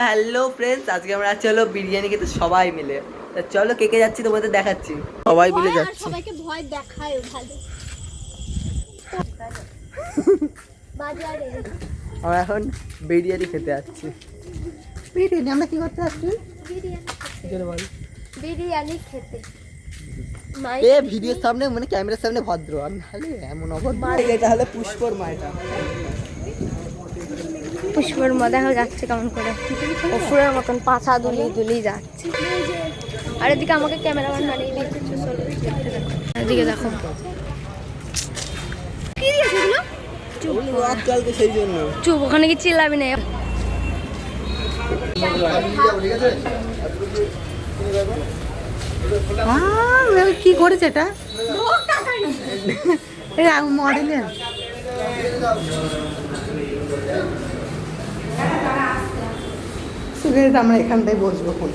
Hello friends, আজকে আমরা চলো বিরিয়ানি খেতে সবাই মিলে। তা চলো কে কে যাচ্ছি তোমাদের দেখাচ্ছি। সবাই মিলে যাচ্ছি। সবাইকে ভয় দেখায় ভালো। বাজারে আমরা এখন বিরিয়ানি খেতে যাচ্ছি। বিরিয়ানি আমরা কি করতে যাচ্ছি? বিরিয়ানি খেতে। এ ভিডিওর সামনে মানে ক্যামেরার সামনে ভদ্র, আর নাহলে এমন অভদ্র। এটা হলো পুষ্পর মা। এটা পুষ্পর মা দেখা যাচ্ছে কেমন করে অফুরের মতন পাছা দুলিয়ে যাচ্ছে। আর এদিকে আমাকে ক্যামেরাম্যান বানিয়ে দিয়েছে। এদিকে দেখো কি দিয়েছে এগুলো। আজকালকে সেই জন্য চুপ, ওখানে কি চিল্লাবি না। কি করেছে এটা? মডেলের আমরা এখানটাই বসবো। কোন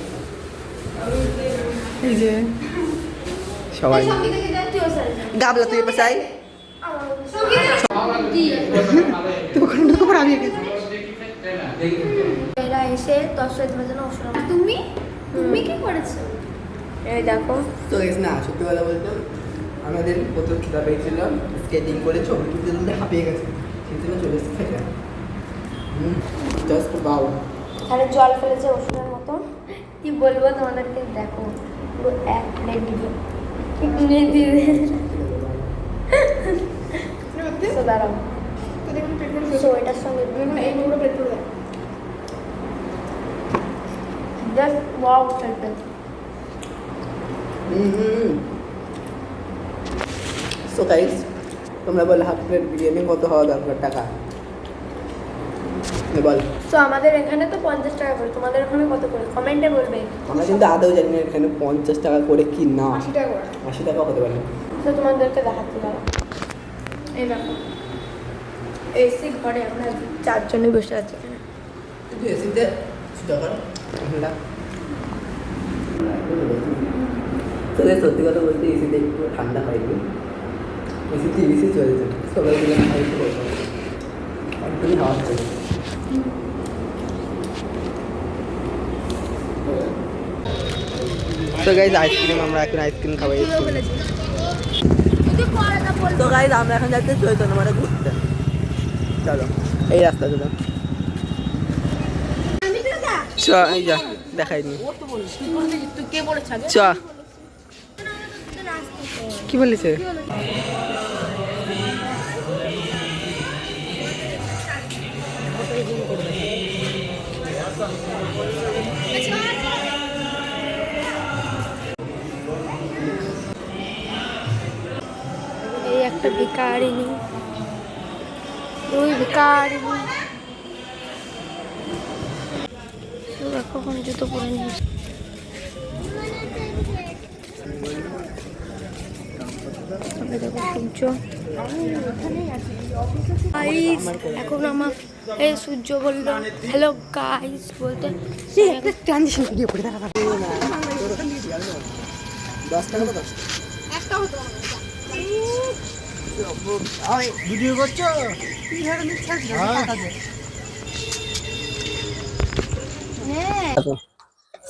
এই যে সবাই গাবলা তুই পাশে আই। এরা এসে দর্শক দেওয়ার জন্য তুমি তুমি কি করেছো? এই দেখো তো গাইস, না সত্যি কথা বলতে আমাদের প্রথম খিদা পেয়েছিল, স্কেটিং করে ছবি তুলতে তুলতে হাঁপিয়ে গেছে, সেই জন্য চলে এসেছে খেতে। জাস্ট বাউ। আরে জল ফেলেছে ওষুধের মতো। কি বলবো তোমাদেরকে, দেখো পুরো এক প্লেট দিবে। দাঁড়াও, এটার সঙ্গে এই পুরো প্লেট পুরো জাস্ট ওয়াও খেলতে। সো গাইস, তোমরা বলে হাফ প্লেট বিরিয়ানি কত হওয়া দরকার টাকা বল। তো আমাদের এখানে তো 50 টাকা করে, তোমাদের ওখানে কত করে কমেন্টে বলবে। আমরা কিন্তু আদৌ জানি না এখানে 50 টাকা করে কি না। 80 টাকা করে, 80 টাকা হতে পারে। তো তোমাদেরকে দেখাচ্ছি। দাঁড়াও, এই দেখো এসি ঘরে আমরা 4 জনই বসে আছি এখানে। তুই এসিতে সুদা কর ঠান্ডা। তোদের সত্যি কথা বলতে এসিতে একটু ঠান্ডা হয়নি, এসিতে এসি চলছে, সবাই মিলে খাইতে বলবো একটুই হাওয়া চলছে। তো গাইজ আইসক্রিম, আমরা এখন আইসক্রিম খাবো। তো গাইজ আমরা এখন যাচ্ছি চৈতন্য মানে ঘুরতে। চলো এই রাস্তা চলো। চ এই যা দেখাইনি। চ কি বলেছে? এই একটা ভিখারিনী, দুই ভিখারিনী। কখন জুতো পরে নিয়েছে। দেখো সূর্য, এখন আমার এই সূর্য বললো হ্যালো গাইস বলতে। ট্রানজিশন ভিডিও করে দেখা 10 টাকা তো একটা হতো আমি ভিডিও করছো।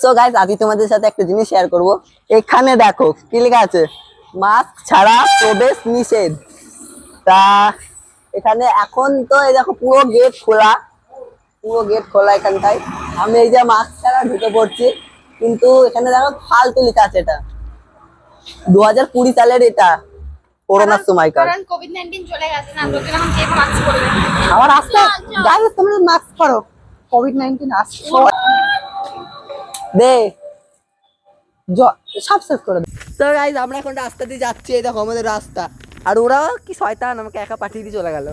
সো গাইস, আমি তোমাদের সাথে একটা জিনিস শেয়ার করব। এখানে দেখো কি লেখা আছে, মাস্ক ছাড়া প্রবেশ নিষেধ। তা এখানে এখন তো এই দেখো পুরো গেট খোলা, পুরো গেট খোলা এখানটায়। আমি এই যে মাস্ক ছাড়া ঢুকে পড়ছি, কিন্তু এখানে দেখো ফালতু লেখা আছে। এটা 2020 সালের, এটা করোনার সময়কার। কারণ কোভিড-19 চলে গেছে না, লোকে এখন কে মাস্ক পরবে। আমার রাস্তা গাইস, তোমরা মাস্ক পরো, কোভিড-19 আসছে। দে সাবস্ক্রাইব করে দে। তো গাইস আমরা এখন রাস্তা দিয়ে যাচ্ছি, এই দেখো আমাদের রাস্তা। আর ওরা কি শয়তান, আমাকে একা পাঠিয়ে দিয়ে চলে গেল।